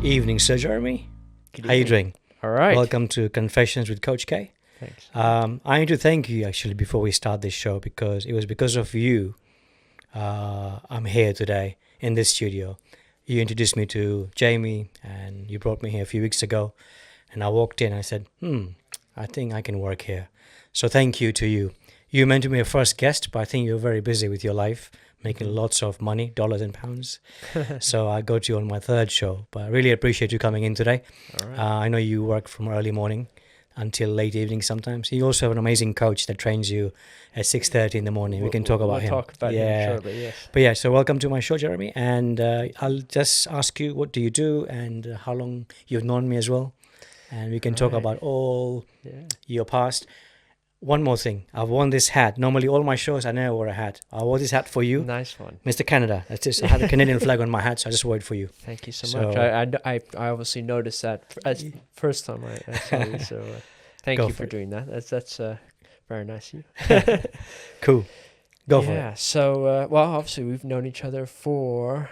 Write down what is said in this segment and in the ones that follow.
Evening, Sir Jeremy. Good How you evening. doing? All right. Welcome to Confessions with Coach K. Thanks. I need to thank you actually before we start this show because it was because of you I'm here today in this studio. You introduced me to Jamie and you brought me here a few weeks ago. And I walked in and I said, I think I can work here. So thank you to you. You meant to be a first guest, but I think you're very busy with your life, making lots of money, dollars and pounds. So I got you on my third show. But I really appreciate you coming in today. All right. I know you work from early morning until late evening sometimes. You also have an amazing coach that trains you at 6:30 in the morning. We can talk about him. We'll talk about him shortly, yes. But yeah, so welcome to my show, Jeremy. And I'll just ask you, what do you do and how long you've known me as well. And we can talk Right. about all your past. One more thing. I've worn this hat. Normally, all my shows, I never wear a hat. I wore this hat for you. Nice one. Mr. Canada. That's just, I had a Canadian flag on my hat, so I just wore it for you. Thank you so So- much. I obviously noticed that first time I saw you, so thank Go you for for it. doing that. That's very nice of you. Cool. Go for it. Yeah, so, well, obviously we've known each other for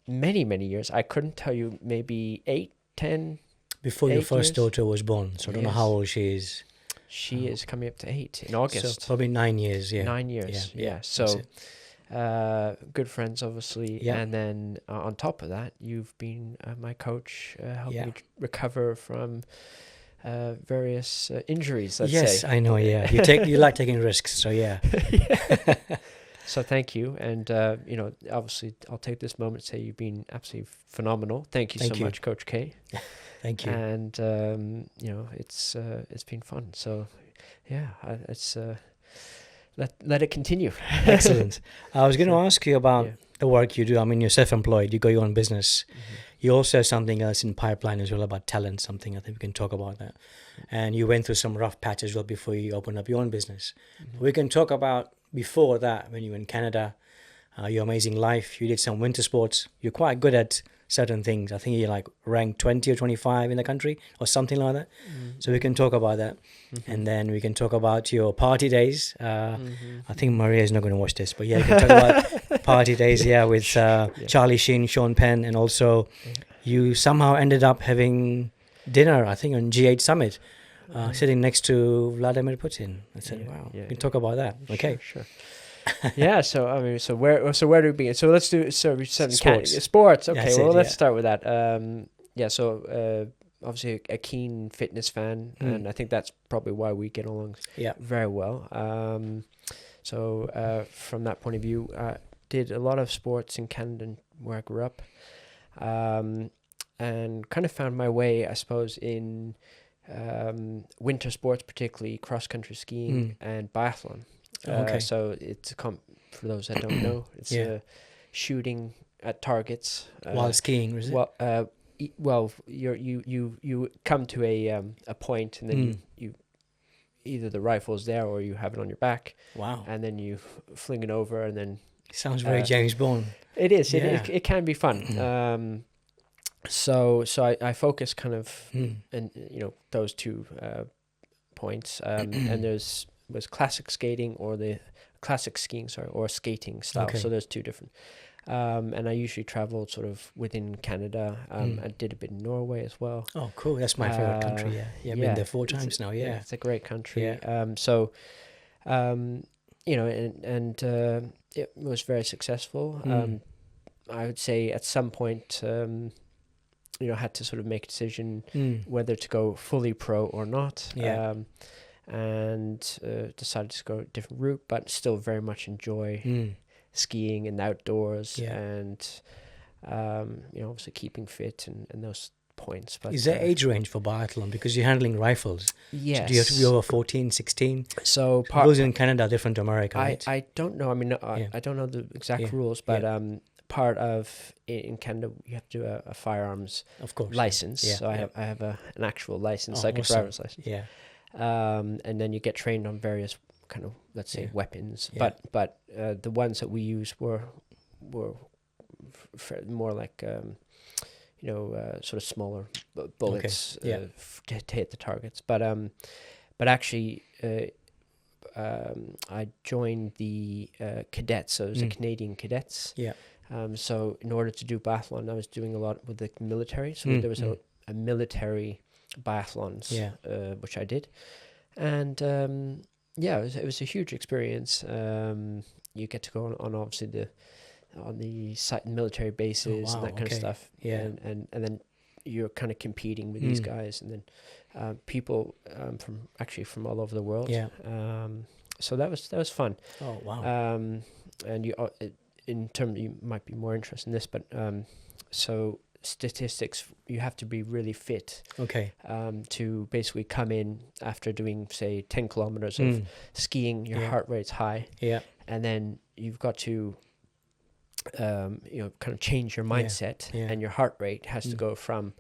many, many years. I couldn't tell you, maybe 8, 10. Before your 8 first years. daughter was born, so I don't know how Yes. old she is. She is coming up to 8 in So August. probably 9 years, yeah. 9 years, Yeah, yeah. that's So, it. good friends, obviously. Yeah. And then on top of that, you've been my coach, helping Yeah. me recover from various injuries, let's Yes, say. I know, yeah. You like taking risks, so yeah. So thank you. And, obviously, I'll take this moment to say you've been absolutely phenomenal. Thank you Thank so you. much, Coach K. Thank you. And, it's been fun. So, yeah, let it continue. Excellent. I was going to So, ask you about yeah. the work you do. I mean, you're self-employed. You got your own business. You also have something else in pipeline as well about talent, something I think we can talk about that. And you went through some rough patch as well before you opened up your own business. We can talk about before that, when you were in Canada, your amazing life. You did some winter sports. You're quite good at certain things. I think you're like ranked 20 or 25 in the country or something like that. So we can talk about that. And then we can talk about your party days. I think Maria is not going to watch this, but yeah, you can talk about party days, with Charlie Sheen, Sean Penn, and also you somehow ended up having dinner, I think, on G8 Summit, sitting next to Vladimir Putin. I said, wow, we can talk about that. Okay. Sure. Yeah, so I mean, so where do we begin? So let's do we said Sports. Sports. Okay, That's well it, let's yeah. start with that. So obviously a keen fitness fan, and I think that's probably why we get along Yeah. very well. So from that point of view, did a lot of sports in Canada where I grew up, and kind of found my way, I suppose, in winter sports, particularly cross country skiing and biathlon. Okay. So it's for those that don't know, it's shooting at targets While skiing, is it? Well, you come to a point, and then you either the rifle's there or you have it on your back, Wow. and then you fling it over, and then Sounds very James Bond. it is. Yeah. It can be fun. So I focus kind of in those two points, and was classic skating or the classic skiing, or skating style. Okay. So there's two different. And I usually traveled sort of within Canada. I did a bit in Norway as well. Oh, cool. That's my favorite country, yeah. I've been there 4 times now, yeah. It's a great country. Yeah. And it was very successful. I would say at some point, had to sort of make a decision whether to go fully pro or not. Yeah. And decided to go a different route, but still very much enjoy skiing and outdoors, and obviously keeping fit and those points. But Is there age range for biathlon? Because you're handling rifles. yes. So do you have to be over 14, 16? So Rules in Canada are different to America, right? I don't know. I mean, I don't know the exact rules, but part of in Canada you have to do a firearms Of course. license. Yeah, So I have an actual license, Oh, like awesome. a driver's license. Yeah. And then you get trained on various kind of, let's say, weapons. Yeah. But the ones that we used were more like sort of smaller bullets to hit the targets. But actually, I joined the cadets, so it was the Canadian cadets. Yeah. So in order to do biathlon, I was doing a lot with the military. So there was a military biathlons, which I did, and it was a huge experience. You get to go on obviously on the site military bases and that kind of stuff. Yeah. And then you're kind of competing with these guys, and then people from all over the world. Yeah. So that was fun. Oh wow. And in terms, you might be more interested in this, but so statistics, you have to be really fit. Okay. To basically come in after doing, say, 10 kilometers of skiing, your heart rate's high. Yeah. And then you've got to, kind of change your mindset, and your heart rate has to go from,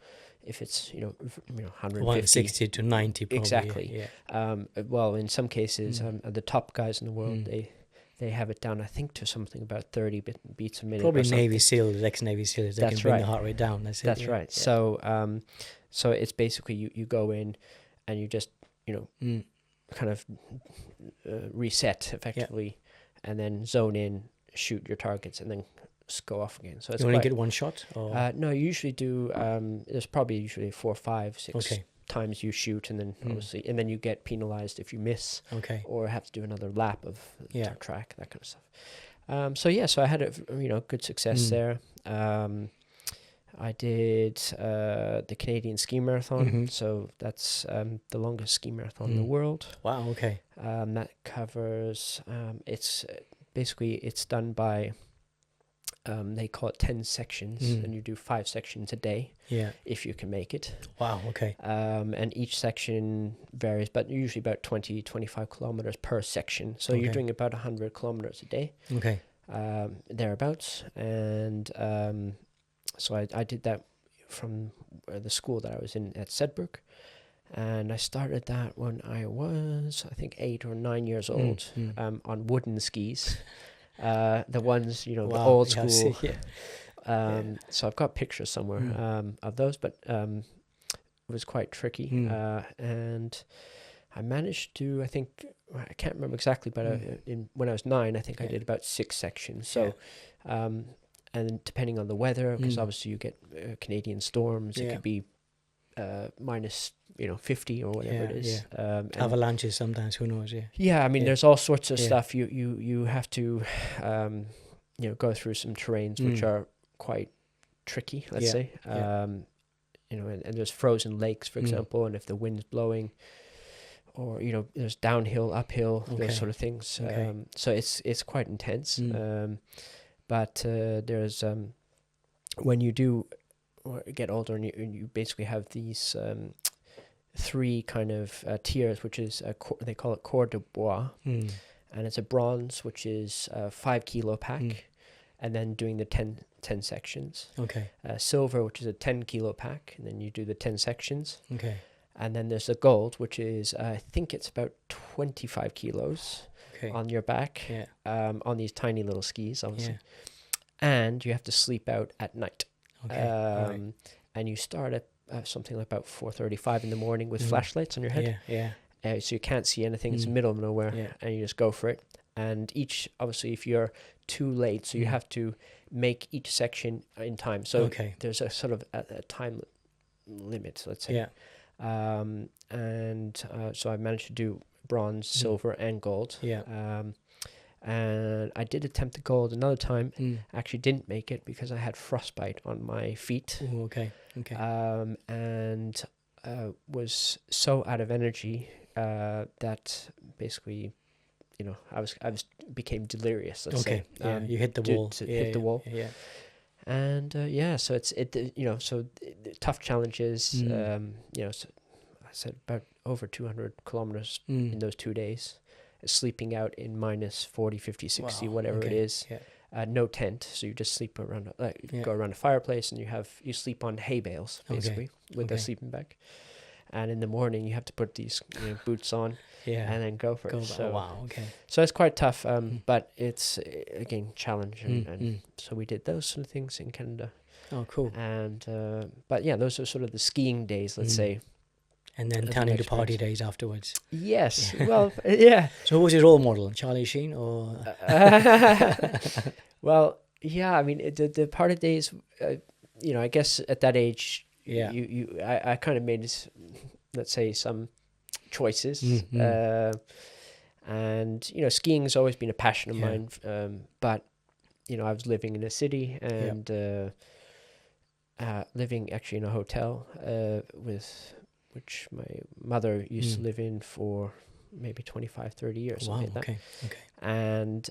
if it's 150 160 to 90 probably. Exactly. Yeah. Well, in some cases, the top guys in the world, they have it down, I think, to something about 30 beats a minute. Probably or something. Navy SEALs, ex-Navy SEALs, they can bring the heart rate down. That's right. Yeah. So it's basically you go in and you just kind of reset effectively, and then zone in, shoot your targets, and then go off again. So it's you only get one shot? Or? No, you usually do. There's probably usually 4, 5, 6 Okay. times you shoot, and then obviously, and then you get penalized if you miss, or have to do another lap of track, that kind of stuff. So I had a good success there. I did the Canadian Ski Marathon, so that's the longest ski marathon in the world. Wow. Okay. That covers. It's done by. They call it 10 sections, and you do 5 sections a day. Yeah. If you can make it. Wow. Okay. And each section varies, but usually about 20, 25 kilometers per section. So you're doing about 100 kilometers a day. Okay. Thereabouts. And so I did that from the school that I was in at Sedbrook. And I started that when I was, I think, 8 or 9 years old, on wooden skis. The ones, the old school. So I've got pictures somewhere of those, but it was quite tricky. And I managed to, I think, I can't remember exactly, but when I was 9, I think I did about 6 sections. So, and depending on the weather, because obviously you get Canadian storms, it could be minus 50 or whatever it is. Avalanches sometimes, who knows? I mean, there's all sorts of stuff. You have to go through some terrains which are quite tricky, let's say. And there's frozen lakes, for example, and if the wind's blowing, or there's downhill, uphill, those sort of things. So it's quite intense. But there's when you do get older, and you basically have these 3 kind of tiers, which is they call it Corps de Bois, and it's a bronze, which is a 5 kilo pack, and then doing the 10 sections. Silver, which is a 10 kilo pack, and then you do the 10 sections. And then there's a gold, which is I think it's about 25 kilos on your back, on these tiny little skis, obviously. And you have to sleep out at night. And you start at something like about 4:35 in the morning with flashlights on your head. So you can't see anything. It's the middle of nowhere, and you just go for it. And obviously, if you're too late, so you have to make each section in time. So there's a sort of a time limit, let's say. So I managed to do bronze, silver, and gold. And I did attempt the gold another time. Actually didn't make it because I had frostbite on my feet. And was so out of energy that basically, I became delirious. Let's say. You hit the wall. Hit the wall. And so so tough challenges. So I said about over 200 kilometers in those 2 days. Sleeping out in minus 40, 50, 60, whatever it is. No tent, so you just sleep around, go around a fireplace, and you sleep on hay bales, basically, with a sleeping bag. And in the morning, you have to put these boots on and then go for it. So it's quite tough, but it's, again, challenge. And so we did those sort of things in Canada. Oh, cool. And, but those are sort of the skiing days, let's say. And then turning to party days afterwards. Yes. Well, yeah. So who was your role model? Charlie Sheen or? Well, I mean, the party days, I guess at that age, Yeah. I kind of made, let's say, some choices. And, skiing has always been a passion of mine. But, I was living in a city and living actually in a hotel which my mother used to live in for maybe 25, 30 years. Something like that. Okay. And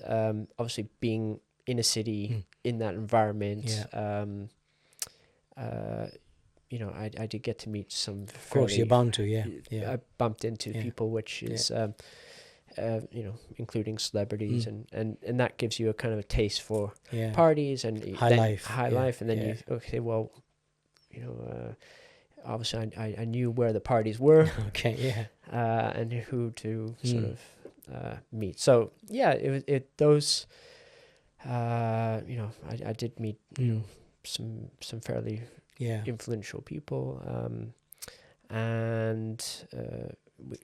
obviously being in a city in that environment, I did get to meet some. Of course, you're bound to, I bumped into people, which is, including celebrities, and that gives you a kind of a taste for parties and high life, and then obviously I knew where the parties were, and who to sort of meet. So I did meet some fairly influential people, and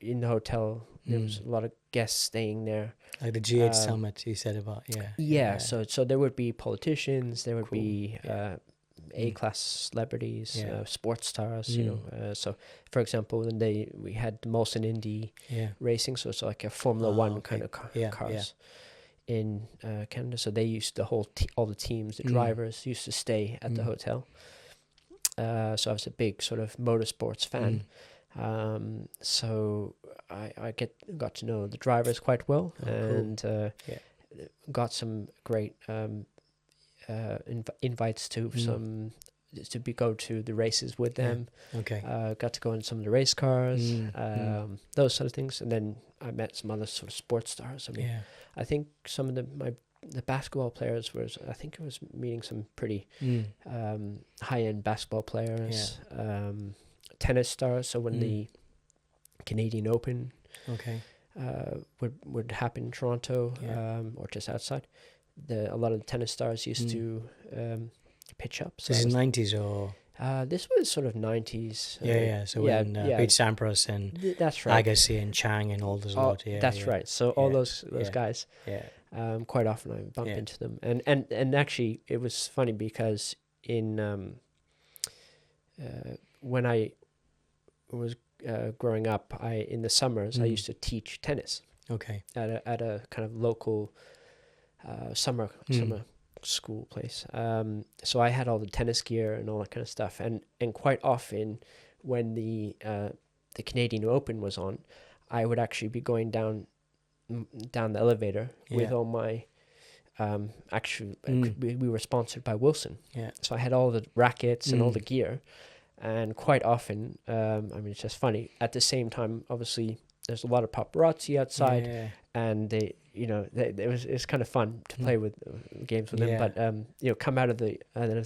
in the hotel there was a lot of guests staying there, like the GH summit you said about. So there would be politicians, there would be A-class celebrities, sports stars, so for example when we had the Molson Indy racing, so it's like a Formula One kind of cars in Canada, so they used all the teams, the drivers used to stay at the hotel. So I was a big sort of motorsports fan. So I got to know the drivers quite well, and got some great invites to go to the races with them. Got to go in some of the race cars, those sort of things, and then I met some other sort of sports stars. I mean, I think some of the basketball players I think I was meeting some pretty high-end basketball players, tennis stars. So when the Canadian Open would happen in Toronto, or just outside, a lot of the tennis stars used to pitch up. So this is 90s or? This was sort of 90s. So when Pete Sampras and that's right, Agassi and Chang and all those lot. That's right. So all those guys. Quite often I bump into them, and actually it was funny because in when I was growing up, in the summers I used to teach tennis. At a kind of local summer school place. So I had all the tennis gear and all that kind of stuff, and quite often when the Canadian Open was on, I would actually be going down the elevator with all my we were sponsored by Wilson, so I had all the rackets and all the gear, and quite often it's just funny, at the same time obviously there's a lot of paparazzi outside, and it's kind of fun to play with games with them, but come out of the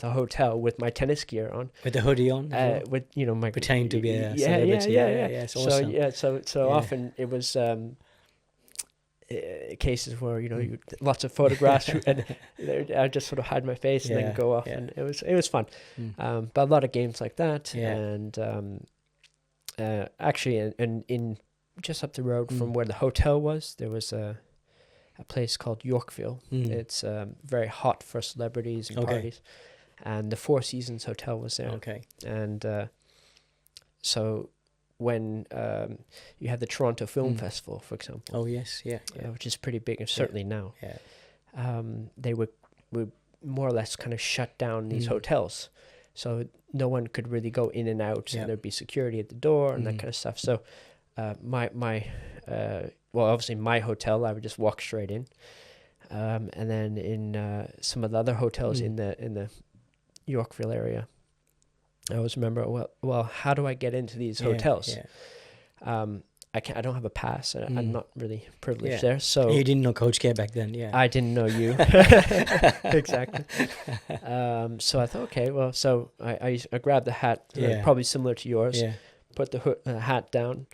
hotel with my tennis gear on, with the hoodie on, with my pretending to be a celebrity. It's awesome. So often it was cases where lots of photographs, and I just sort of hide my face and then go off, and it was fun. But a lot of games like that, and actually, and in just up the road from where the hotel was, there was a place called Yorkville. It's very hot for celebrities and parties, and the Four Seasons Hotel was there. And so when you had the Toronto Film Festival, for example. Which is pretty big, and certainly now. They would more or less kind of shut down these hotels, so no one could really go in and out, and there'd be security at the door and that kind of stuff. So obviously my hotel, I would just walk straight in, and then in some of the other hotels in the Yorkville area, I always remember, well, how do I get into these hotels? I don't have a pass, and I'm not really privileged there. So you didn't know Coach K back then, I didn't know you. Exactly. So I thought, okay, well, so I grabbed the hat, probably similar to yours, put the hat down,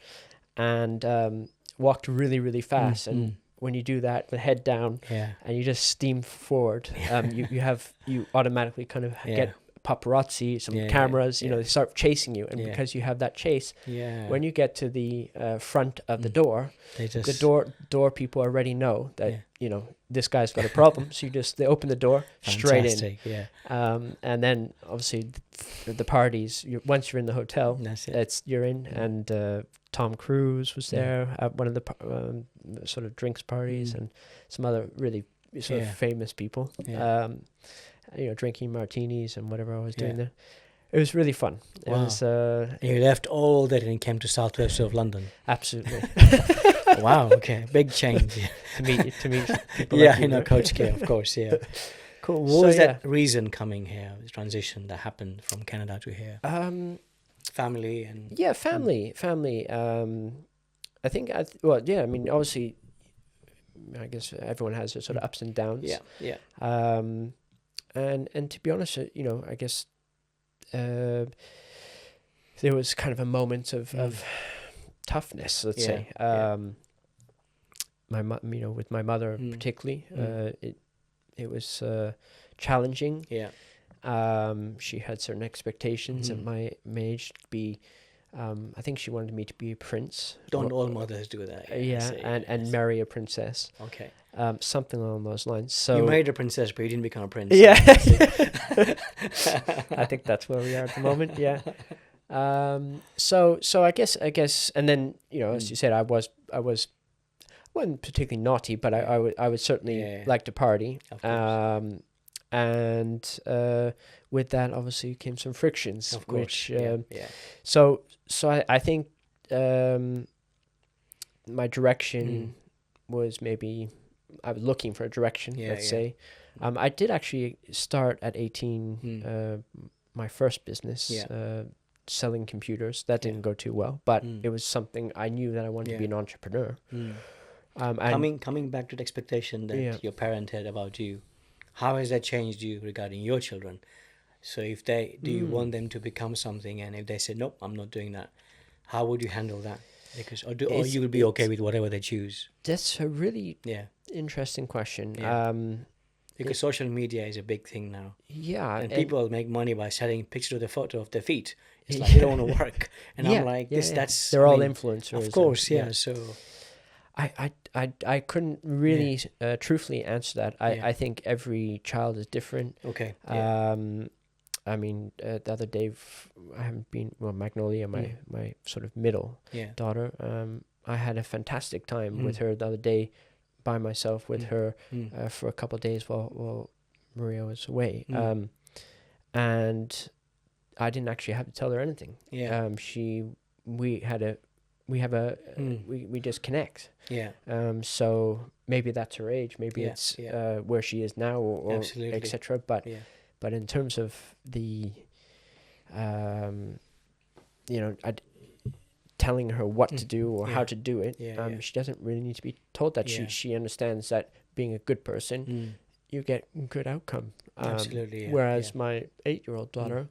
and walked really, really fast. And when you do that, the head down, and you just steam forward, you automatically kind of get paparazzi, some Yeah, cameras, you know, yeah. they start chasing you. And Yeah. because you have that chase, Yeah. when you get to the front of the door, They just, the door people already know that, Yeah. you know, this guy's got a problem. So they open the door straight in. Fantastic. Yeah. And then obviously the parties, once you're in the hotel, That's it. you're in. And Tom Cruise was there at one of the sort of drinks parties, and some other really sort of famous people, Yeah. you know, drinking martinis and whatever I was doing Yeah. there. It was really fun. It Wow. was And you left all that and came to southwest of London. absolutely Wow. Okay. Big change. Yeah. to meet people. Yeah, like you, you know, right? Coach K, of course. Yeah. Cool. What So, was that reason coming here? The transition that happened from Canada to here. Family and Yeah, family. I think. Well, yeah. I mean, obviously, I guess everyone has their sort of ups and downs. yeah, yeah, And to be honest, you know, I guess there was kind of a moment of toughness, let's say. You know, with my mother particularly, it was challenging. yeah. She had certain expectations at my age to be. I think she wanted me to be a prince. Don't all mothers do that? And marry a princess. Okay. Something along those lines. So you married a princess, but you didn't become a prince. Yeah. I think that's where we are at the moment. Yeah. So I guess, and then, you know, as you said, I wasn't particularly naughty, but I would certainly like to party. Of course. And with that, obviously, came some frictions. Of course. Which, So I think my direction was maybe I was looking for a direction. Let's say I did actually start at 18. My first business, selling computers. That didn't go too well, but it was something I knew that I wanted to be an entrepreneur. Coming back to the expectation that your parent had about you, how has that changed you regarding your children? So if do you want them to become something, and if they say nope, I'm not doing that, how would you handle that? Because or you would be okay with whatever they choose? That's a really interesting question. Because social media is a big thing now. Yeah, and people make money by selling pictures of the photo of their feet. It's like they don't want to work, and I'm like, that's they're all influencers, of course. So I couldn't really truthfully answer that. I think every child is different. Okay. I mean, the other day, I haven't been, Magnolia, my sort of middle daughter, I had a fantastic time with her the other day by myself with her for a couple of days while Maria was away. And I didn't actually have to tell her anything. We just connect. So maybe that's her age, maybe it's where she is now, or etc. But in terms of the, telling her what to do or how to do it, she doesn't really need to be told that. She understands that being a good person, you get good outcome. Absolutely. Whereas my 8-year-old daughter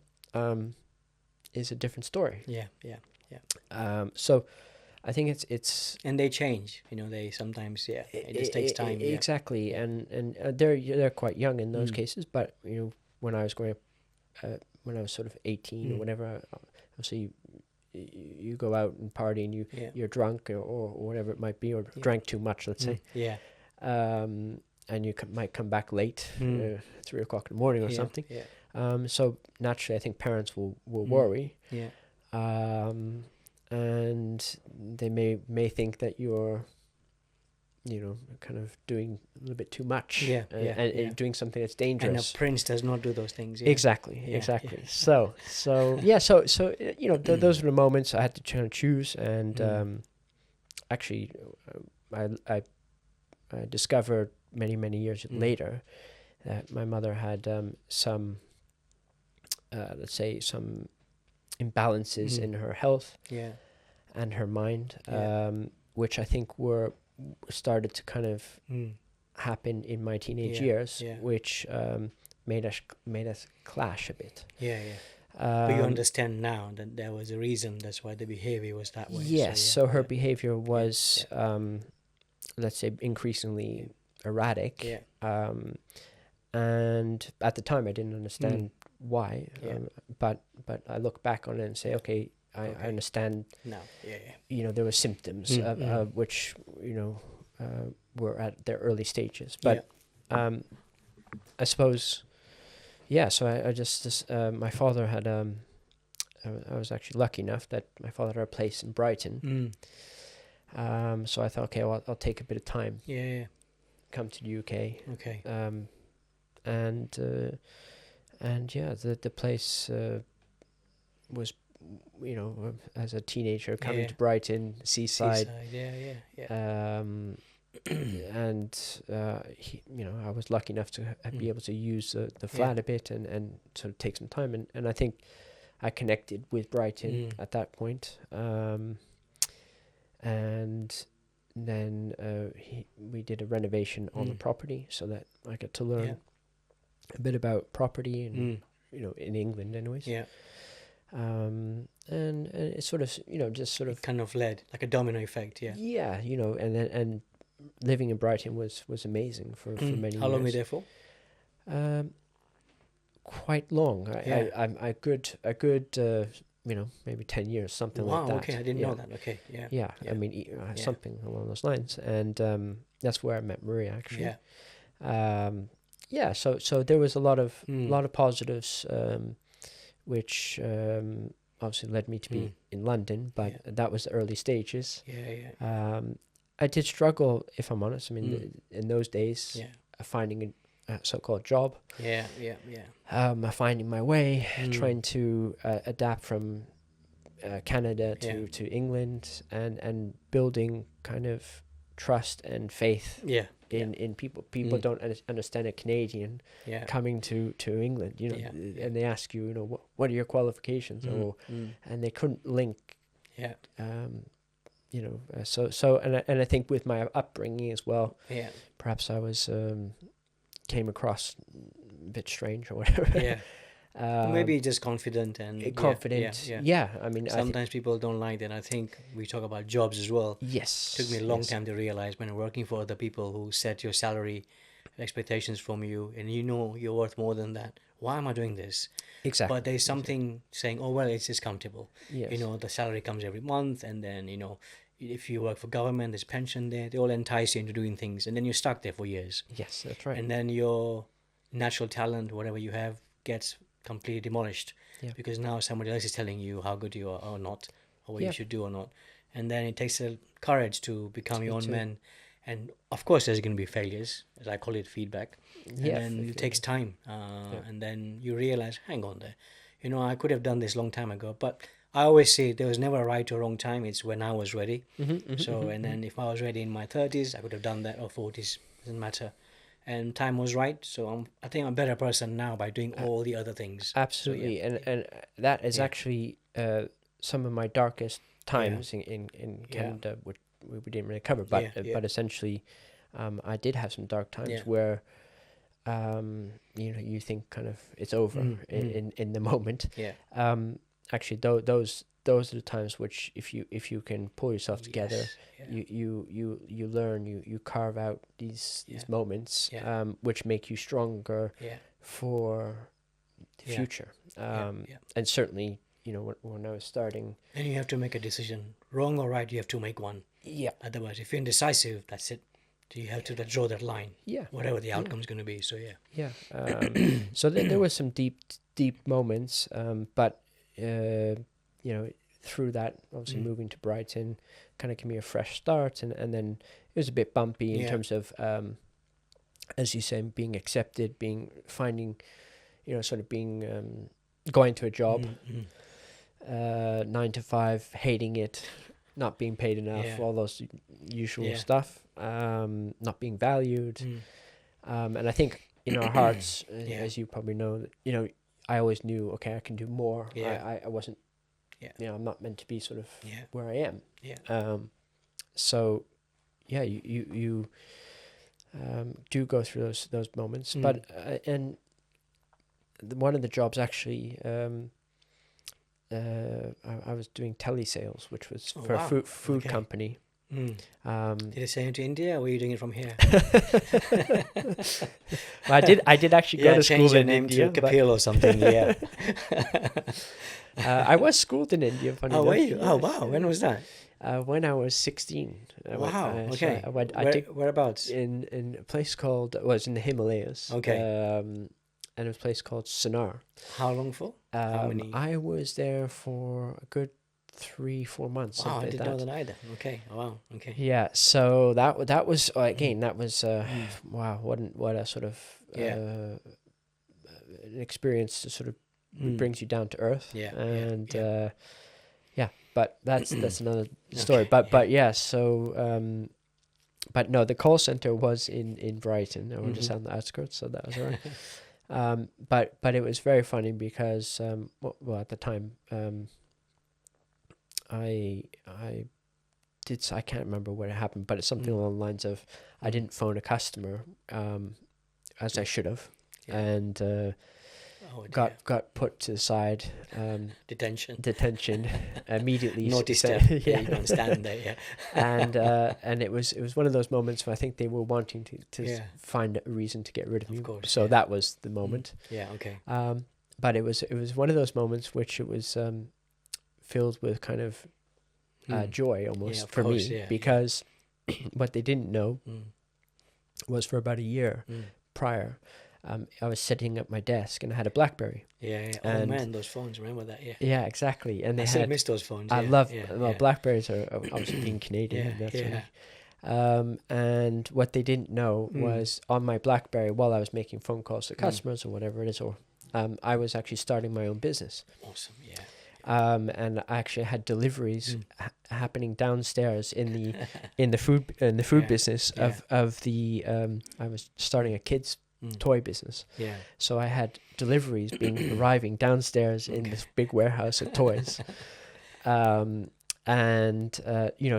is a different story. So I think it's and they change. You know, they sometimes it just takes time. Exactly, and they're quite young in those cases. But you know, when I was growing up, when I was sort of 18 or whatever, obviously you go out and party and you're drunk or whatever it might be, or drank too much, let's say. And you might come back late, 3 o'clock in the morning or something. So naturally, I think parents will worry. And they may think that you're, kind of doing a little bit too much, and doing something that's dangerous. And a prince does not do those things. Exactly. So those are the moments I had to try to choose, and actually, I discovered many years later that my mother had some, let's say, some imbalances in her health and her mind, which I think started to kind of happen in my teenage years, which made us clash a bit. But you understand now that there was a reason. That's why the behavior was that way. Yes. So her behavior was, let's say, increasingly erratic. And at the time, I didn't understand why. Yeah. But I look back on it and say, okay, I Okay. understand. No. Yeah. You know, there were symptoms which were at their early stages. But I suppose, yeah. So I just my father had I was actually lucky enough that my father had a place in Brighton. So I thought, okay, well, I'll take a bit of time. Yeah. Come to the UK. Okay. And yeah, the place was, as a teenager coming to Brighton, seaside. Yeah. And I was lucky enough to be able to use the flat a bit and sort of take some time. And I think I connected with Brighton at that point. And then we did a renovation on the property so that I got to learn a bit about property and in England anyways. And it sort of just sort of kind of led like a domino effect. and living in Brighton was amazing for many years. How long were you there for? Quite long. I good maybe 10 years, something like that. Okay, I didn't know that. Okay, I mean, something along those lines. And that's where I met Maria, actually. So there was a lot of positives, which obviously led me to be in London, but that was the early stages. I did struggle, if I'm honest. I mean, in those days, finding a so-called job. Finding my way, trying to adapt from Canada to England, and building kind of trust and faith in people. People don't understand a Canadian coming to England, and they ask you, what are your qualifications, and they couldn't link. And I think with my upbringing as well, perhaps I was came across a bit strange or whatever. Maybe just confident and confident. I mean, sometimes people don't like that. I think we talk about jobs as well. Yes, it took me a long time to realize when working for other people who set your salary expectations from you, and you're worth more than that. Why am I doing this? Exactly. But there's something saying, oh well, it's just comfortable. Yes. The salary comes every month, and then if you work for government, there's pension there. They all entice you into doing things, and then you're stuck there for years. Yes, that's right. And then your natural talent, whatever you have, gets completely demolished because now somebody else is telling you how good you are or not, or what you should do or not. And then it takes a courage to become your own man. And of course, there's going to be failures, as I call it, feedback. And then it takes time. And then you realize, hang on there, I could have done this long time ago. But I always say there was never a right or wrong time. It's when I was ready. Then if I was ready in my 30s, I could have done that, or 40s, doesn't matter. And time was right. So I think I'm a better person now by doing all the other things. Absolutely. So, and that is actually some of my darkest times in Canada, which we didn't really cover. But essentially, I did have some dark times where, you think kind of it's over in the moment. Actually, those are the times which, if you can pull yourself together, you learn, you carve out these moments, which make you stronger for the future. And certainly, when I was starting, and you have to make a decision, wrong or right. You have to make one. Otherwise, if you're indecisive, that's it. You have to draw that line. Whatever the outcome is going to be. So so there were some deep moments, but through that, obviously moving to Brighton kind of gave me a fresh start, and then it was a bit bumpy in terms of, as you say, being accepted, finding, going to a job, 9 to 5, hating it, not being paid enough, all those usual stuff, not being valued, and I think in our hearts, as you probably know, I always knew, okay, I can do more. I wasn't, I'm not meant to be sort of where I am. So, you do go through those moments, but and one of the jobs actually, I was doing telesales, which was for a food company. Did you send it to India, or were you doing it from here? Well, I did actually go to change school your in name India. to Kapil or something. Yeah. I was schooled in India. Funny Oh, enough. were you? Yes, Oh, wow. When was that? when I was 16. Wow. So Okay. I did Whereabouts? in a place called, was in the Himalayas. Okay. And it was a place called Sonar. How long for? How many? I was there for a good 3-4 months. Wow, I Something like didn't know that. that either. Okay. Oh, wow. Okay. Yeah. So that was again, that was wow, what a sort of an experience to sort of brings you down to earth. Yeah. And yeah, but that's another story. But yeah, so but no, the call center was in Brighton. I was just on the outskirts, so that was all right. But it was very funny because well at the time I can't remember what happened, but it's something along the lines of I didn't phone a customer as I should have, and got put to the side. Detention immediately. Naughty step. Yeah, you can't stand there. Yeah. And it was one of those moments where I think they were wanting to find a reason to get rid of me. Of course. So that was the moment. Yeah. Okay. But it was one of those moments which it was filled with kind of joy almost for me, because what they didn't know was for about a year prior, I was sitting at my desk and I had a BlackBerry. Yeah. Oh man, those phones! Remember that? Yeah. Yeah, exactly. And they I still miss those phones. I yeah, love. Yeah, well, BlackBerries are obviously being Canadian. And what they didn't know was on my BlackBerry, while I was making phone calls to customers or whatever it is, or I was actually starting my own business. Awesome. Yeah. And I actually had deliveries happening downstairs in the food business of the I was starting a kids toy business. Yeah. So I had deliveries arriving downstairs in this big warehouse of toys. And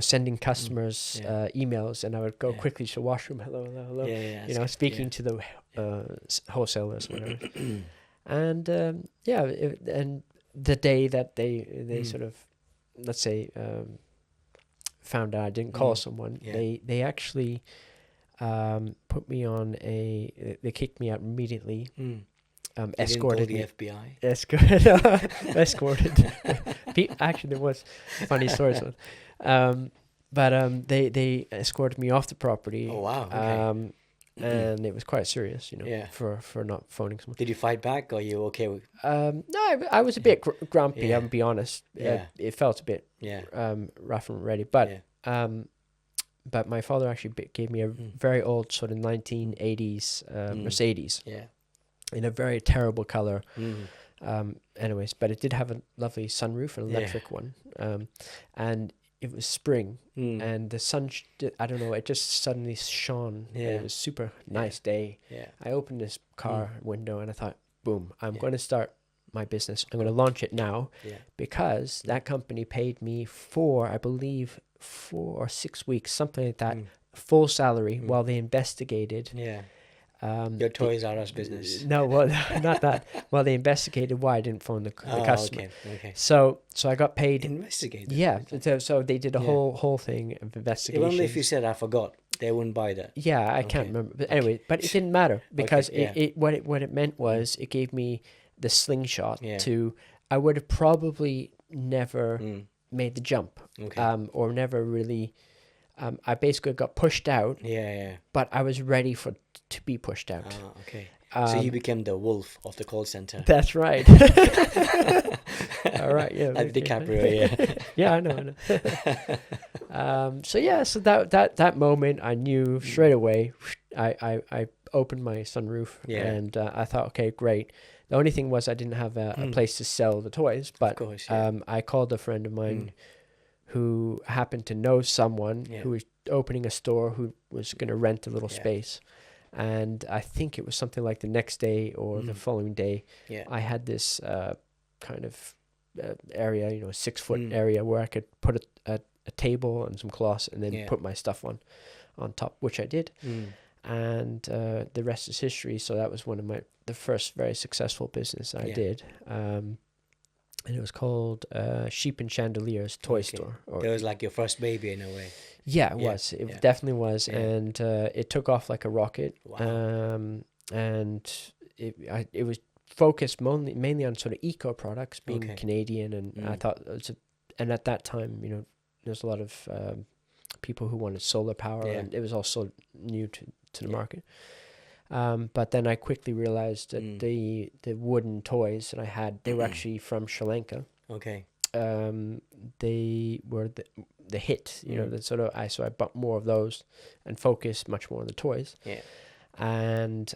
sending customers emails, and I would go quickly to the washroom. Hello. Speaking to the wholesalers, whatever. And and the day that they sort of, let's say, found out I didn't call someone, they actually put me on they kicked me out immediately. Escorted the me. FBI. Escorted. Actually, there was funny stories. But they escorted me off the property. Oh wow. Okay. And it was quite serious, for not phoning someone. Did you fight back, or are you okay with? No, I was a bit grumpy. Yeah. I'll be honest. Yeah. It felt a bit rough and ready, but but my father actually gave me a very old sort of 1980s Mercedes. Yeah. In a very terrible color. Anyways, but it did have a lovely sunroof, an electric one. And it was spring, and the sun, I don't know, it just suddenly shone. Yeah. It was super nice day. Yeah. I opened this car window and I thought, boom, I'm going to start my business. I'm going to launch it now because that company paid me for, I believe, 4 or 6 weeks, something like that, full salary while they investigated. Yeah. Your Toys R Us business. No, well, not that. Well, they investigated why I didn't phone the customer. Okay. So I got paid. Investigated. Yeah. So they did a whole thing of investigation. Only if you said I forgot, they wouldn't buy that. Yeah, I can't remember. But anyway, but it didn't matter because what it meant was it gave me the slingshot to. I would have probably never made the jump. Okay. Or never really. I basically got pushed out. Yeah. But I was ready to be pushed out. Okay. So you became the wolf of the call center. That's right. All right. Yeah. Like DiCaprio. Yeah. Yeah, I know. So that moment, I knew straight away. I opened my sunroof, and I thought, okay, great. The only thing was I didn't have a place to sell the toys, but of course, I called a friend of mine who happened to know someone who was opening a store who was going to rent a little space. And I think it was something like the next day or the following day, I had this kind of area, 6-foot area where I could put a table and some cloths and then put my stuff on top, which I did. And the rest is history. So that was one of the first very successful business I did. and it was called Sheep and Chandeliers Toy Okay. Store. Or It was like your first baby in a way. yeah, it Yeah, was. It yeah. definitely was, Yeah. and it took off like a rocket. Wow. And it was focused mainly on sort of eco products, being Okay. Canadian, and I Mm. thought and at that time, there's a lot of people who wanted solar power, Yeah. and it was also new to the Yeah. market. But then I quickly realized that Mm. the wooden toys that I had, they were actually from Sri Lanka. Okay. They were the hit, Mm. the sort of so I bought more of those and focused much more on the toys. Yeah. And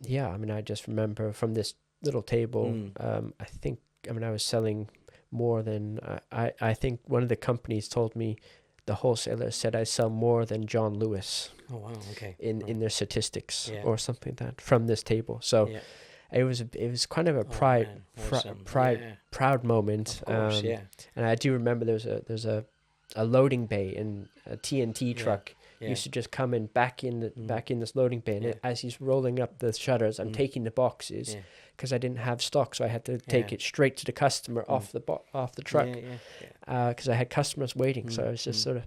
yeah, I mean, I just remember from this little table, Mm. I was selling more than I think one of the companies told me, the wholesaler said I sell more than John Lewis Oh wow. Okay. in their statistics Yeah. or something like that from this table. So Yeah. it was kind of a Oh man. Awesome. Yeah. proud moment. Of course. Yeah. And I do remember there's a loading bay in a TNT Yeah. truck. Yeah. Used to just come in back in this loading bay, and Yeah. as he's rolling up the shutters, I'm Mm. taking the boxes Yeah. because I didn't have stock, so I had to take Yeah. it straight to the customer off the truck Yeah. Yeah. Yeah. because I had customers waiting. So Mm. it was just Mm. sort of,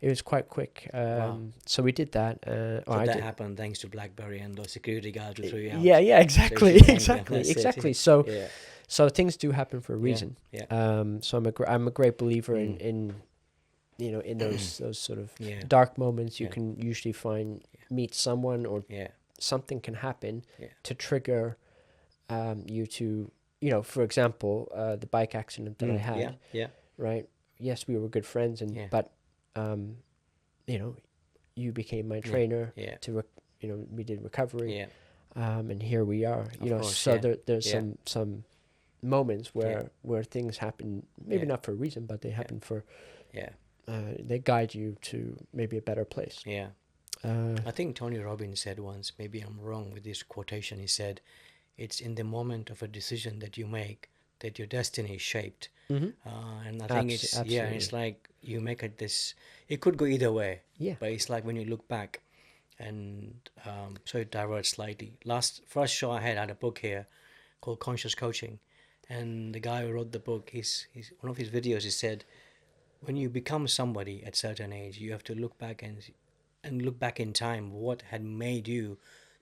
it was quite quick. Wow. So we did that. So I that did. happened thanks to BlackBerry and those security guards who threw you out. Yeah, exactly, thanked them, exactly, that's it, exactly. yeah. So things do happen for a reason. Yeah. So I'm a great believer Mm. in in those sort of Yeah. dark moments. You Yeah. can usually meet someone, or Yeah. something can happen Yeah. to trigger you to, for example, the bike accident that I had. Yeah. Yeah. Right. Yes, we were good friends, Yeah. but you became my trainer. Yeah. We did recovery. Yeah. And here we are. course, So yeah. there's Yeah. some moments where things happen, maybe Yeah. not for a reason, but they happen for Yeah. they guide you to maybe a better place. Yeah. I think Tony Robbins said once, maybe I'm wrong with this quotation, he said, it's in the moment of a decision that you make that your destiny is shaped. Mm-hmm. And I think Absolutely. it's like you make it it could go either way. Yeah. But it's like when you look back, and so it diverts slightly. First show I had a book here called Conscious Coaching. And the guy who wrote the book, he's one of his videos, he said, when you become somebody at a certain age, you have to look back and look back in time what had made you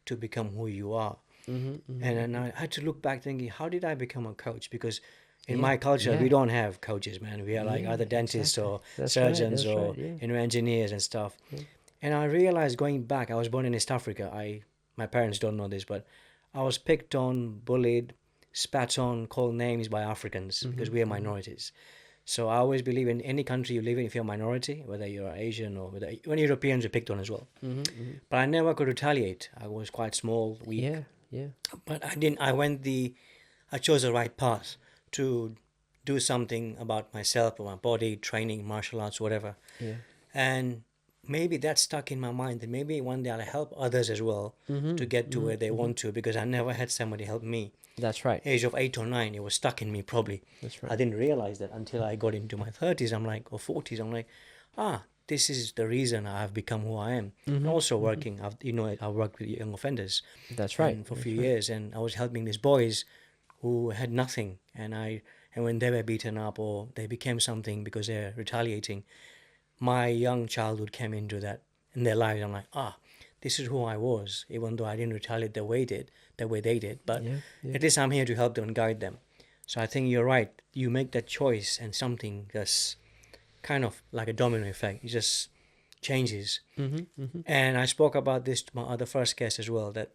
to become who you are. Mm-hmm, mm-hmm. And I had to look back thinking, how did I become a coach? Because in Yeah, my culture, yeah. we don't have coaches, man. We are like Yeah, either dentists exactly. or That's right, surgeons that's or right, yeah. engineers and stuff. Yeah. And I realized going back, I was born in East Africa. My parents don't know this, but I was picked on, bullied, spat on, called names by Africans because we are minorities. So I always believe in any country you live in, if you're a minority, whether you're Asian or when Europeans are picked on as well. Mm-hmm, mm-hmm. But I never could retaliate. I was quite small, weak. Yeah, yeah. But I didn't. I chose the right path to do something about myself or my body, training, martial arts, whatever. Yeah. And maybe that stuck in my mind that maybe one day I'll help others as well to get to where they want to, because I never had somebody help me. That's right. Age of 8 or 9, it was stuck in me probably. That's right. I didn't realize that until I got into my 30s. I'm like, or 40s. I'm like, this is the reason I've become who I am. And also working. I worked with young offenders. That's right. And for a few years, and I was helping these boys who had nothing, and when they were beaten up or they became something because they're retaliating, my young childhood came into that in their lives. I'm like, this is who I was, even though I didn't retaliate the way they did. But at least I'm here to help them and guide them. So I think you're right. You make that choice, and something that's kind of like a domino effect. It just changes. Mm-hmm, mm-hmm. And I spoke about this to my other first guest as well, that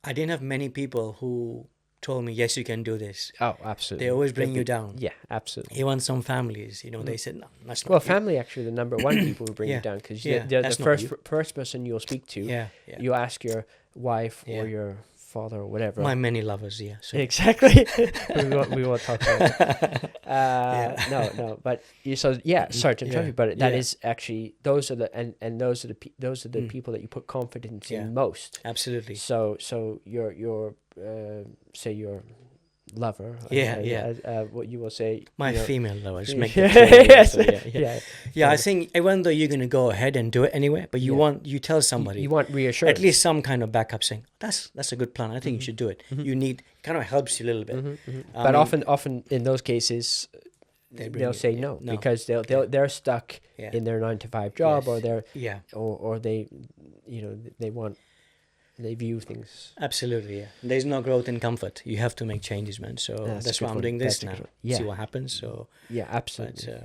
I didn't have many people who told me, yes, you can do this. Oh, absolutely. They always bring you down. Yeah, absolutely. Even some families, they said, no, that's not Well, you." family actually the number one people who bring you down, because Yeah, they're the that's not you. first person you'll speak to. Yeah. You ask your wife Yeah. or your father or whatever. My many lovers, yeah. So. Exactly. we won't talk about it. No. But sorry to interrupt you, but that is actually, those are the people that you put confidence in most. Absolutely. So your say your lover. Yeah. What you will say. My you know, female lovers yeah. make the trade. Yes. So, yeah. I Totally. think even though you're going to go ahead and do it anyway, but you tell somebody, You want reassurance. at least some kind of backup saying, that's a good plan. I think you should do it. You need, kind of helps you a little bit. But often in those cases, they'll say no, because they're stuck in their 9 to 5 job, or they're or they, they view things. Absolutely, yeah. There's no growth in comfort. You have to make changes, man. So that's why I'm doing this now. See what happens. So absolutely.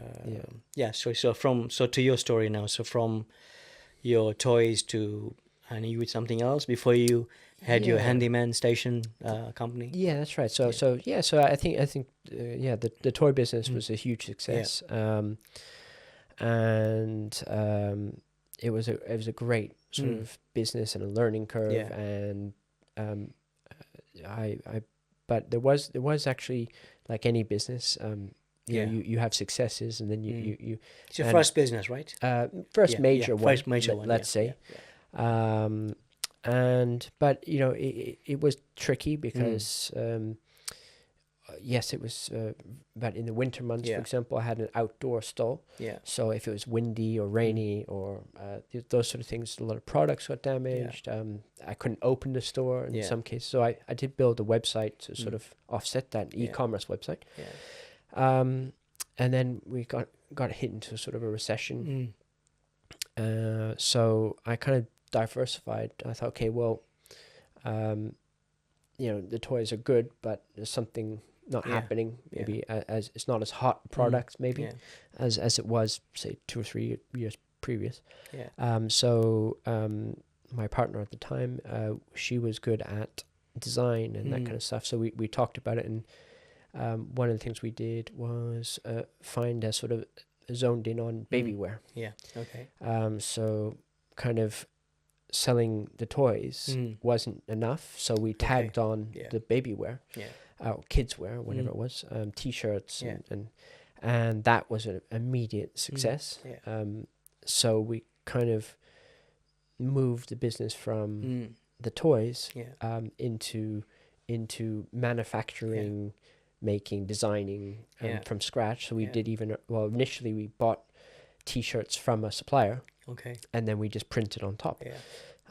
But, so to your story now. So from your toys to, and you with something else before you had your Handyman Station company. Yeah, that's right. So I think the toy business was a huge success. And it was a great sort of business and a learning curve. And but there was actually, like any business, you have successes, and then you it's your first business, right? First major one. First major one. Let's say. But it was tricky because yes, it was. But in the winter months, for example, I had an outdoor stall. Yeah. So if it was windy or rainy or those sort of things, a lot of products got damaged. I couldn't open the store in some cases. So I did build a website to sort of offset that, e-commerce website. Yeah. And then we got hit into sort of a recession. So I kind of diversified. I thought, okay, well, the toys are good, but there's something not happening. Maybe as it's not as hot a product, maybe as it was, say, 2 or 3 years previous. So my partner at the time, she was good at design and that kind of stuff. So we talked about it, and one of the things we did was find a sort of zoned in on baby wear. Yeah. Okay. So kind of selling the toys wasn't enough, so we tagged on the baby wear, kids wear, whatever it was, t-shirts, and that was an immediate success. So we kind of moved the business from the toys into manufacturing, making, designing from scratch. So we did initially we bought t-shirts from a supplier. Okay. And then we just printed on top. Yeah.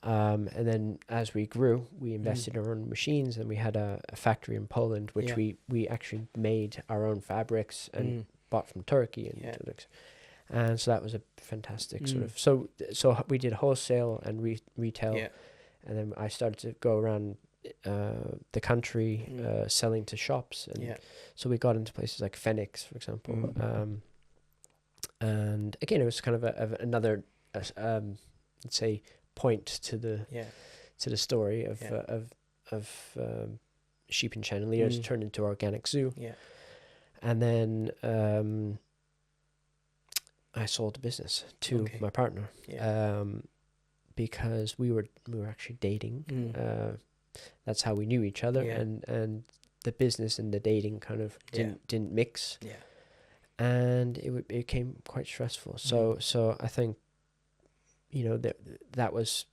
And then as we grew, we invested in our own machines, and we had a factory in Poland, which we actually made our own fabrics and bought from Turkey. And so that was a fantastic sort of... So we did wholesale and retail. Yeah. And then I started to go around the country selling to shops. And so we got into places like Phoenix, for example. And again, it was kind of another... let's say point to the story of sheep and chandeliers turned into organic zoo. And then I sold the business to my partner because we were actually dating. That's how we knew each other, and the business and the dating kind of didn't mix. And it became quite stressful. So I think, that was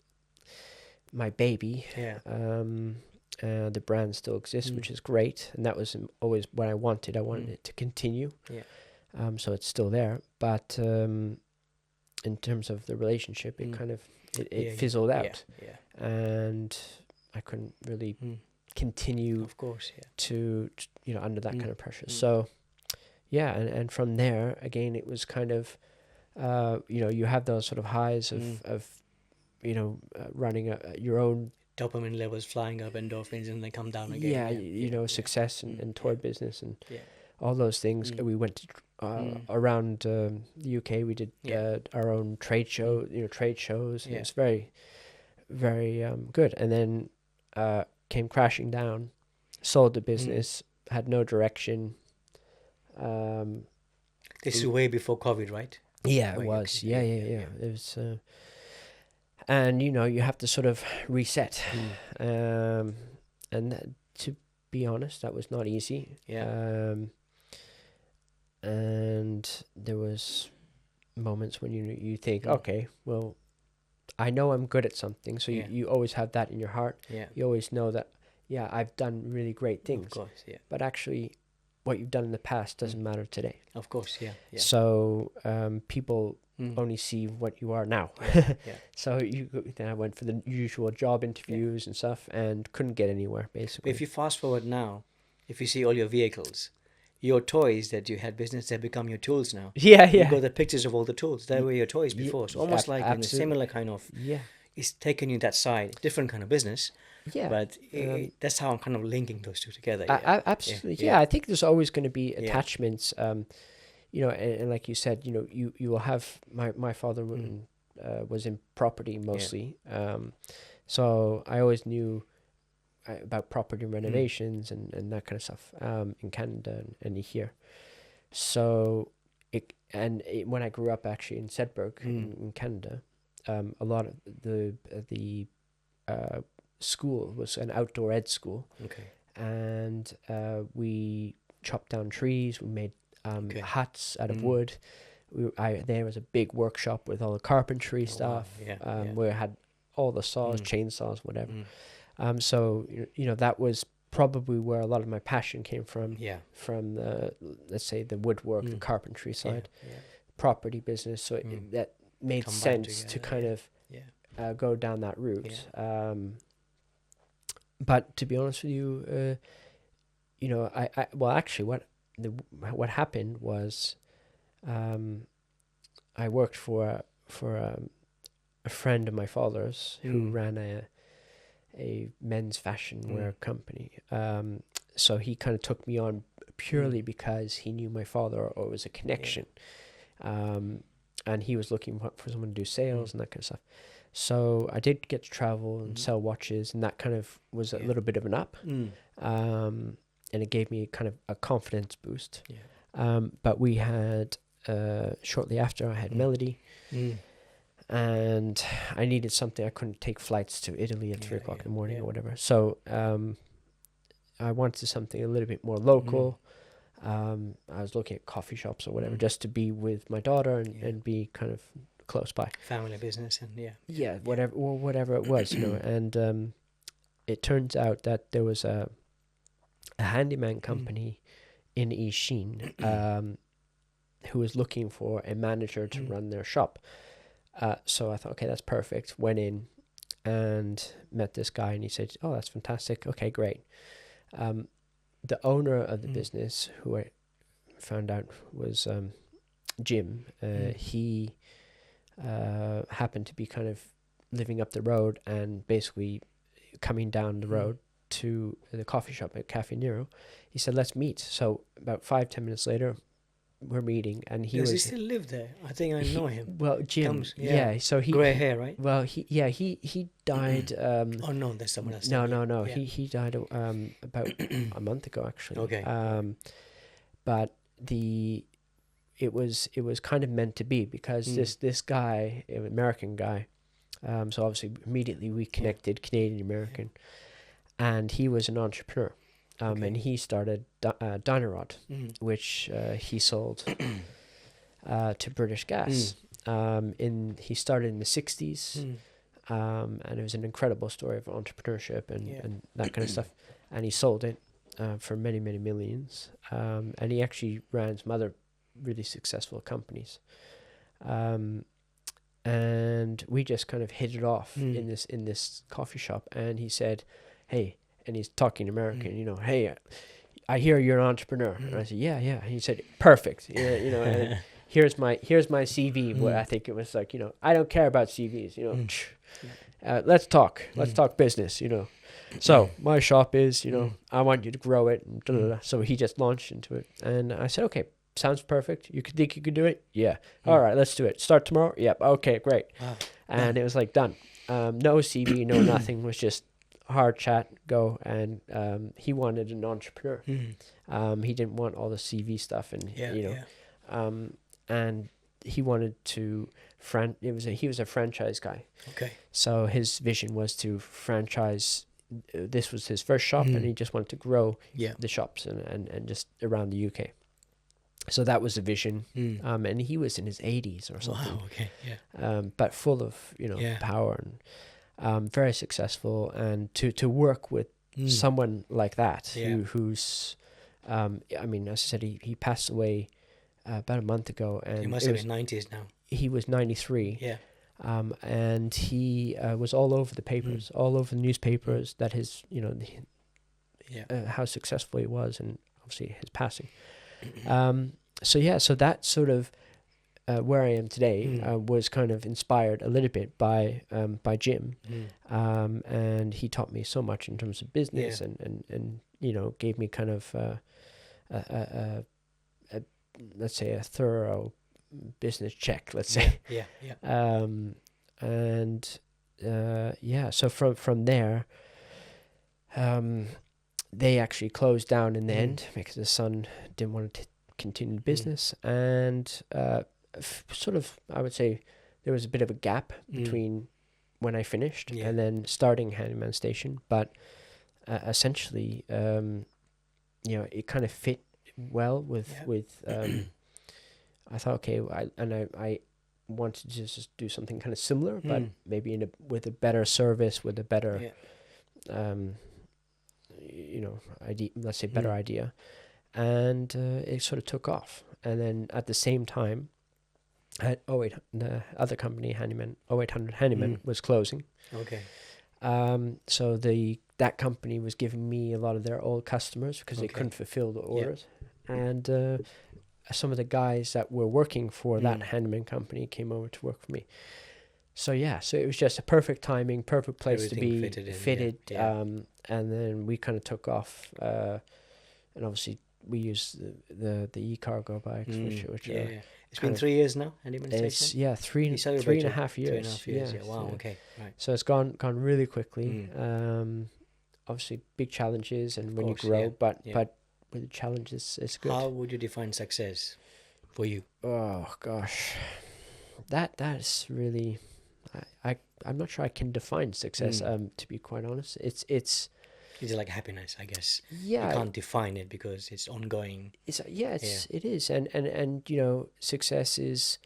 my baby. The brand still exists, which is great, and that was always what I wanted. I wanted it to continue. So it's still there, but in terms of the relationship, it kind of fizzled out. And I couldn't really continue, of course, to under that kind of pressure. So and from there again, it was kind of you have those sort of highs of running your own dopamine levels flying up, endorphins, and they come down again. Success and toy business and all those things. We went to around the UK. We did our own trade shows. And it was very, very good. And then came crashing down, sold the business, had no direction. This is way before COVID, right? Yeah, it was. Yeah. It was, and you have to sort of reset. And to be honest, that was not easy. And there was moments when you think, okay, well, I know I'm good at something. So you always have that in your heart. You always know that yeah, I've done really great things. Of course, yeah. But actually, what you've done in the past doesn't matter today. Of course, yeah. So people only see what you are now. Yeah. So then I went for the usual job interviews and stuff, and couldn't get anywhere basically. If you fast forward now, if you see all your vehicles, your toys that you had business, they become your tools now. Yeah. You got the pictures of all the tools. They were your toys before. So almost like in a similar kind of, Yeah. it's taken you that side, different kind of business. Yeah. But that's how I'm kind of linking those two together. Absolutely. Yeah. I think there's always going to be Yeah. attachments. You know, and like you said, you know, you will have my father was in property mostly. So I always knew about property renovations and that kind of stuff in Canada and here. So when I grew up actually in Sedberg in Canada, a lot of the school was an outdoor ed school. Okay. And we chopped down trees. We made huts out of wood. There was a big workshop with all the carpentry stuff. Wow. Where I had all the saws, chainsaws, whatever. So you know, that was probably where a lot of my passion came from. Yeah. From the, let's say, the woodwork, the carpentry side, property business. So that made Come back sense together, to kind of go down that route. Yeah. But to be honest with you, you know, well, actually, what happened was, I worked for a friend of my father's who ran a men's fashion wear company. So he kind of took me on purely because he knew my father, or it was a connection. And he was looking for someone to do sales and that kind of stuff. So I did get to travel and sell watches, and that kind of was a little bit of an up. And it gave me kind of a confidence boost. But we had, shortly after, I had Melody. And I needed something. I couldn't take flights to Italy at 3 o'clock in the morning or whatever. So I wanted something a little bit more local. I was looking at coffee shops or whatever, just to be with my daughter and be kind of close by. Family business and whatever it was, you know. And it turns out that there was a handyman company in East Sheen who was looking for a manager to run their shop. So I thought, okay, that's perfect. Went in and met this guy, and he said, "Oh, that's fantastic. Okay, great." The owner of the business, who I found out was Jim, he happened to be kind of living up the road and basically coming down the road to the coffee shop at Cafe Nero. He said, "Let's meet." So about 5-10 minutes later, we're meeting, and Does he still live there? I think I know him. Well, Jim, so he grey hair, right? Well, he died. Oh no, there's someone else. No. Yeah. He died about a month ago, actually. Okay. But it was kind of meant to be, because this guy, an American guy, so obviously immediately we connected, Canadian American, and he was an entrepreneur. And he started Dynarod, which he sold to British Gas. He started in the 60s, and it was an incredible story of entrepreneurship and that kind of stuff. And he sold it for many, many millions. And he actually ran some other really successful companies. And we just kind of hit it off in this coffee shop. And he said, "Hey," and he's talking American, you know, "Hey, I hear you're an entrepreneur." And I said, yeah. And he said, "Perfect. Yeah, you know, and here's my CV." What I think it was like, you know, I don't care about CVs, you know, let's talk business, you know. So my shop is, you know, I want you to grow it. And So he just launched into it. And I said, "Okay, sounds perfect. You think you could do it?" "Yeah." "All right, let's do it. Start tomorrow?" "Yep." "Okay, great." Wow. And it was like done. No CV, no nothing. Was just hard chat, go. And he wanted an entrepreneur. He didn't want all the CV stuff, and and he wanted to he was a franchise guy. Okay. So his vision was to franchise. This was his first shop, and he just wanted to grow the shops and just around the UK. So that was the vision. And he was in his 80s or something. Wow. Okay. Yeah. But full of power, and very successful. And to work with someone like that Yeah. who's, I mean, as I said, he passed away about a month ago, and He must have been 90s now. he was 93. Yeah. And he was all over the papers, all over the newspapers, that his, you know, how successful he was, and obviously his passing. So that sort of where I am today was kind of inspired a little bit by Jim, and he taught me so much in terms of business, and you know, gave me kind of a let's say a thorough business check, let's say. So from there, they actually closed down in the end because the son didn't want to continue the business, and sort of, I would say, there was a bit of a gap between when I finished and then starting Handyman Station, but essentially, you know, it kind of fit well with I thought, okay, I wanted to just do something kind of similar, but maybe with a better service, with a better, you know, idea, let's say better idea, and it sort of took off. And then at the same time, at the other company, Handyman, 0800 Handyman, was closing. Okay. So that company was giving me a lot of their old customers because they couldn't fulfill the orders, and some of the guys that were working for that handyman company came over to work for me. So it was just a perfect timing, perfect place Everything to be fitted. And then we kind of took off, and obviously we used the e-cargo bikes, which are. It's been 3 years now, Handyman Station? It's, three and a half years. 3.5 years, yeah. Wow, okay, right. So it's gone really quickly. Obviously big challenges, and when you grow, but with the challenges, it's good. How would you define success for you? Oh gosh, that is really, I'm not sure I can define success. To be quite honest, it's It's like happiness, I guess. Yeah, you can't define it because it's ongoing. It is, and you know, success is,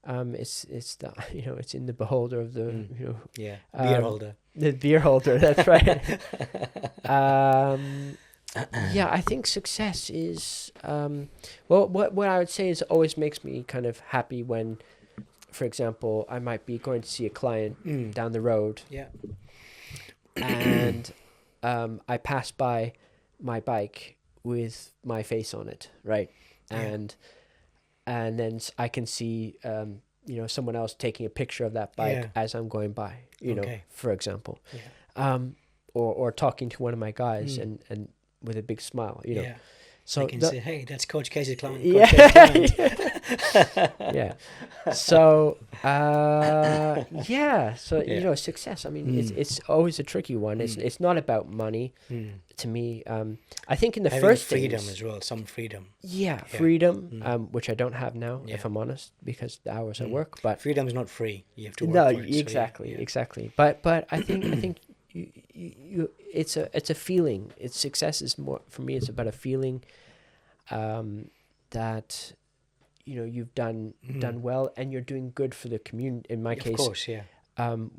it's the, you know, it's in the beholder of the you know, beer holder. The beer holder. That's right. I think success is well, what I would say is, it always makes me kind of happy when, for example, I might be going to see a client down the road. Yeah. And I pass by my bike with my face on it, right? And then I can see you know, someone else taking a picture of that bike as I'm going by, you know, for example. Or talking to one of my guys and with a big smile, you know. So they can say, hey, that's Coach Casey's client. So you know, success, I mean, it's always a tricky one. It's not about money to me. I think in the having first freedom things, as well, some freedom. Freedom, which I don't have now, if I'm honest, because the hours I work. But freedom is not free. You have to work for it. Exactly. But I think you it's a feeling. It's success is more for me. It's about a feeling that, you know, you've done well, and you're doing good for the community. In my case, of course,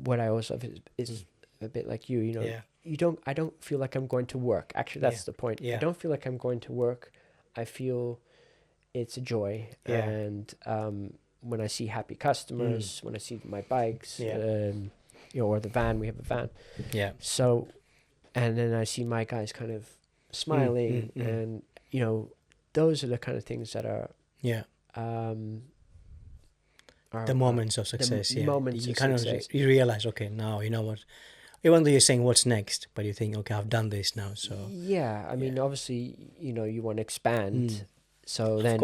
what I also have is a bit like you. You know, I don't feel like I'm going to work. Actually, that's the point. I don't feel like I'm going to work. I feel it's a joy, and when I see happy customers, when I see my bikes, you know, or the van, we have a van. So, and then I see my guys kind of smiling, and you know, those are the kind of things that are the moments of success. Moments you of kind success. of you realize, okay, now you know what. Even though you're saying what's next, but you think, okay, I've done this now. So I mean, obviously, you know, you want to expand. So then,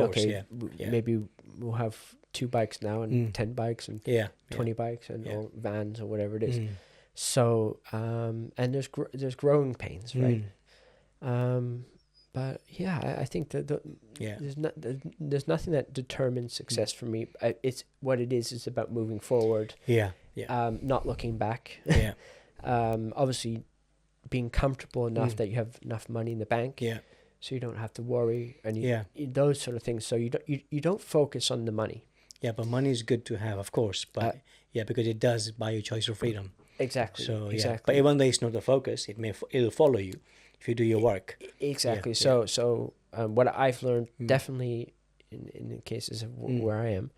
maybe we'll have 2 bikes now, and 10 bikes, and 20 bikes, and or vans, or whatever it is. So and there's growing pains, right? But I think that there's nothing that determines success for me. It's what it is. It's about moving forward. Not looking back. Obviously, being comfortable enough that you have enough money in the bank. So you don't have to worry, and those sort of things. So you don't focus on the money. But money is good to have, of course. But because it does buy you choice of freedom. Exactly. So yeah, exactly. but even though it's not the focus, it'll follow you if you do your work. Exactly. Yeah, So what I've learned Mm. definitely in the cases of Mm. where I am,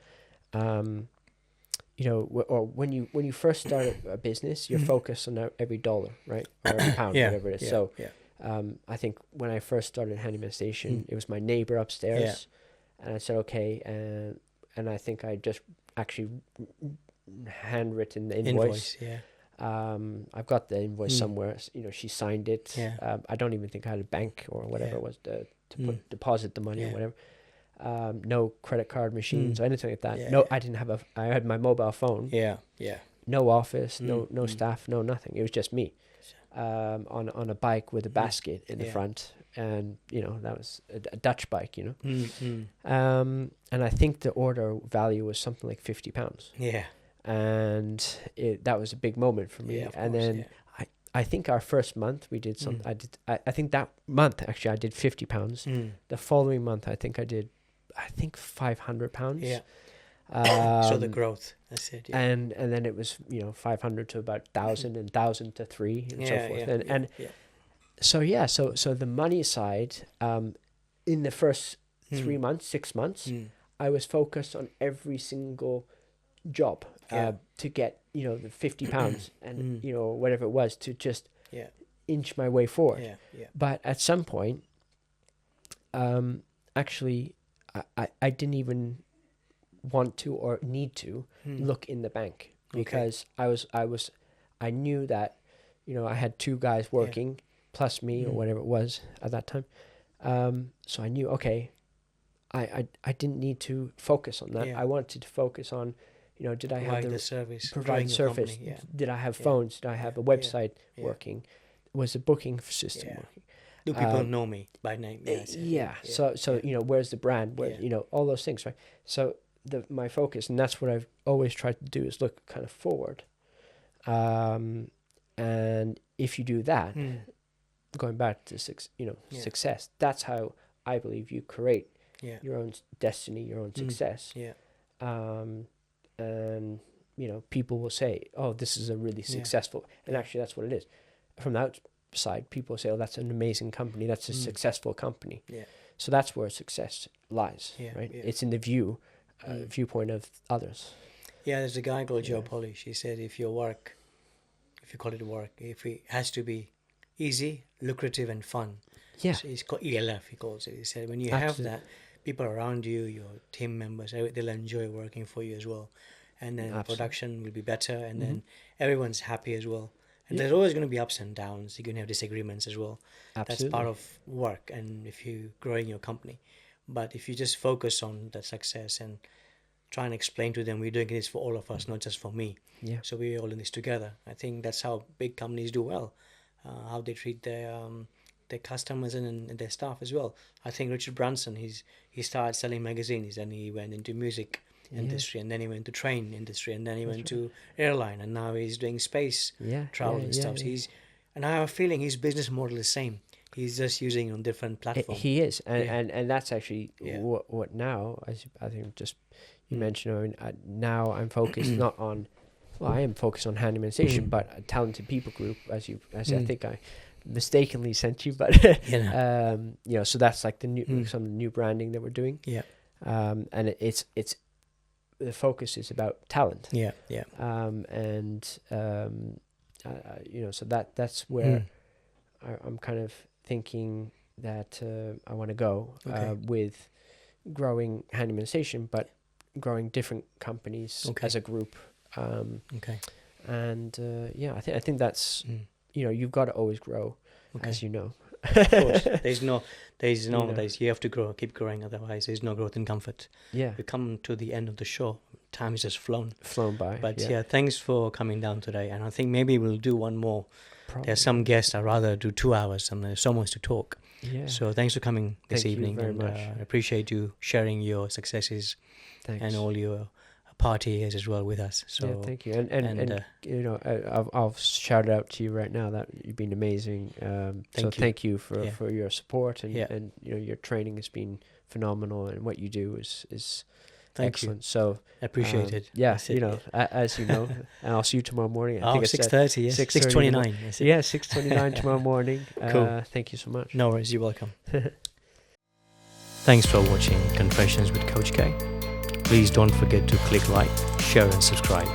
you know, or when you first start a business, you're focused on every dollar, right, or every pound, Yeah, whatever it is. yeah, So yeah. I think when I first started Handyman Station, it was my neighbor upstairs, and I said okay, and I think I just actually handwritten the invoice. Yeah. I've got the invoice somewhere. You know, she signed it. Yeah. I don't even think I had a bank or whatever it was to deposit the money or Yeah. whatever. No credit card machines or anything like that. Yeah. No, I didn't have I had my mobile phone. Yeah, yeah. No office, no staff, no nothing. It was just me, on a bike with a basket in the front, and you know that was a Dutch bike, you know. And I think the order value was something like £50. Yeah. And that was a big moment for me. Yeah, of and course, then I think our first month we did some. I think that month actually I did £50. The following month I think I did £500. Yeah. So the growth. That's it. Yeah. And then it was, you know, 500 to about 1,000 and 1,000 to 3 and so forth. And so the money side, in the first 3 months, 6 months, I was focused on every single job to get, you know, the £50 and you know whatever it was to just inch my way forward. But at some point, actually, I didn't even want to or need to look in the bank, because I knew that, you know, I had 2 guys working plus me or whatever it was at that time. So I knew, okay, I didn't need to focus on that. I wanted to focus on, you know, did I have the service? Provide service. Did I have phones? Did I have a website working? Was the booking system working? Do people know me by name? So you know, where's the brand? Where you know, all those things, right? So my focus, and that's what I've always tried to do, is look kind of forward. And if you do that, going back to success, that's how I believe you create your own destiny, your own success. And you know, people will say, "Oh, this is a really successful," and actually, that's what it is. From the outside, people say, "Oh, that's an amazing company. That's a successful company." So that's where success lies, right? It's in the viewpoint of others. Yeah, there's a guy called Joe Polish. He said, if your work, if you call it work, if it has to be easy, lucrative, and fun. So it's called ELF. He calls it. He said, when you have that, people around you, your team members, they'll enjoy working for you as well. And then production will be better, and then everyone's happy as well. And there's always going to be ups and downs. You're going to have disagreements as well. That's part of work, and if you're growing your company. But if you just focus on the success and try and explain to them, we're doing this for all of us, not just for me. So we're all in this together. I think that's how big companies do well, how they treat their customers and their staff as well. I think Richard Branson, he started selling magazines, and he went into music industry, and then he went to train industry, and then he went to airline, and now he's doing space travel and stuff. And I have a feeling his business model is the same. He's just using it on different platforms. He is, and that's actually what now, as I think just you mentioned, I mean, now I'm focused not on, well, I am focused on Handyman Station, but a Talented People Group, as I think I mistakenly sent you, but you know, so that's like the new some new branding that we're doing. And it's the focus is about talent. And you know, so that's where I'm kind of thinking that I want to go with growing Handyman Station, but growing different companies as a group. And I think that's you know, you've got to always grow, as you know. Of course, you have to grow, keep growing, otherwise there's no growth in comfort. We come to the end of the show. Time has just flown by. But thanks for coming down today, and I think maybe we'll do one more. There's some guests I'd rather do 2 hours, and there's so much to talk. So thanks for coming this evening. Thank you very much. I appreciate you sharing your successes and all your party years as well with us. So thank you, and you know, I'll shout it out to you right now that you've been amazing. Thank you for your support, and you know, your training has been phenomenal, and what you do is Thank you. Excellent. So Appreciate it. yeah, That's it, you know, as you know, and I'll see you tomorrow morning. I Oh, think it's 6:30, yes. 6:30 in the 6:29. Yes. Yeah, 6:29 tomorrow morning. Cool. Thank you so much. No worries, you're welcome. Thanks for watching Confessions with Coach K. Please don't forget to click like, share and subscribe.